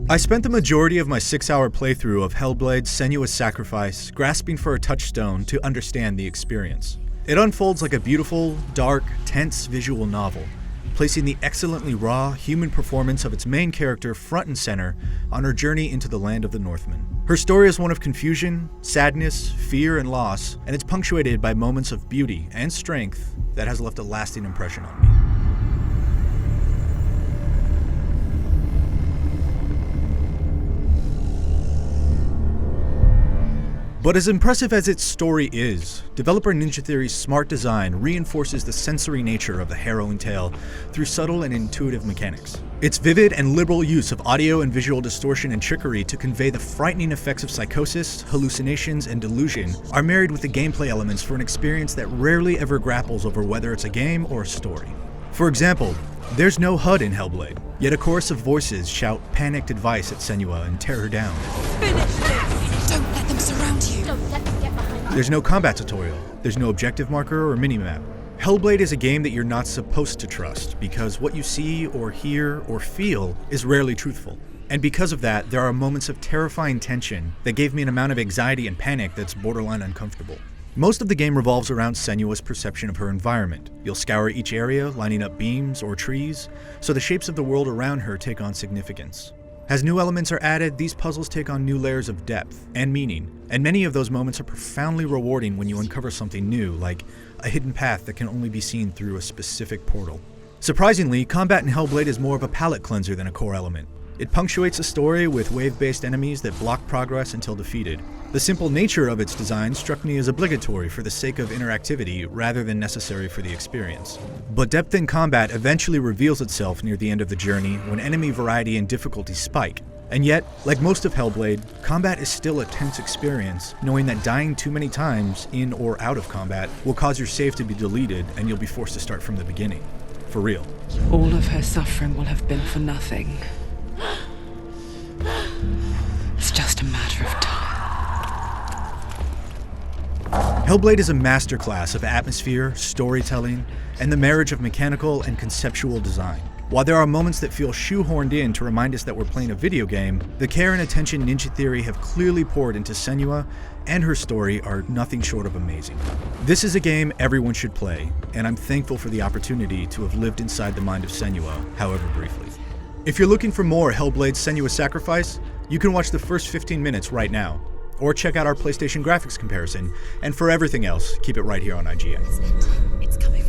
I spent the majority of my 6-hour playthrough of Hellblade: Senua's Sacrifice grasping for a touchstone to understand the experience. It unfolds like a beautiful, dark, tense visual novel, placing the excellently raw, human performance of its main character front and center on her journey into the land of the Northmen. Her story is one of confusion, sadness, fear, and loss, and it's punctuated by moments of beauty and strength that has left a lasting impression on me. But as impressive as its story is, developer Ninja Theory's smart design reinforces the sensory nature of the harrowing tale through subtle and intuitive mechanics. Its vivid and liberal use of audio and visual distortion and trickery to convey the frightening effects of psychosis, hallucinations, and delusion are married with the gameplay elements for an experience that rarely ever grapples over whether it's a game or a story. For example, there's no HUD in Hellblade, yet a chorus of voices shout panicked advice at Senua and tear her down. Finish this! Don't let them surround you! Don't let them get behind you. There's no combat tutorial, there's no objective marker or minimap. Hellblade is a game that you're not supposed to trust because what you see or hear or feel is rarely truthful. And because of that, there are moments of terrifying tension that gave me an amount of anxiety and panic that's borderline uncomfortable. Most of the game revolves around Senua's perception of her environment. You'll scour each area, lining up beams or trees, so the shapes of the world around her take on significance. As new elements are added, these puzzles take on new layers of depth and meaning, and many of those moments are profoundly rewarding when you uncover something new, like a hidden path that can only be seen through a specific portal. Surprisingly, combat in Hellblade is more of a palate cleanser than a core element. It punctuates the story with wave-based enemies that block progress until defeated. The simple nature of its design struck me as obligatory for the sake of interactivity rather than necessary for the experience. But depth in combat eventually reveals itself near the end of the journey when enemy variety and difficulty spike. And yet, like most of Hellblade, combat is still a tense experience, knowing that dying too many times in or out of combat will cause your save to be deleted and you'll be forced to start from the beginning. For real. All of her suffering will have been for nothing. It's just a matter of time. Hellblade is a masterclass of atmosphere, storytelling, and the marriage of mechanical and conceptual design. While there are moments that feel shoehorned in to remind us that we're playing a video game, the care and attention Ninja Theory have clearly poured into Senua and her story are nothing short of amazing. This is a game everyone should play, and I'm thankful for the opportunity to have lived inside the mind of Senua, however briefly. If you're looking for more Hellblade: Senua's Sacrifice, you can watch the first 15 minutes right now, or check out our PlayStation graphics comparison, and for everything else, keep it right here on IGN. It's coming.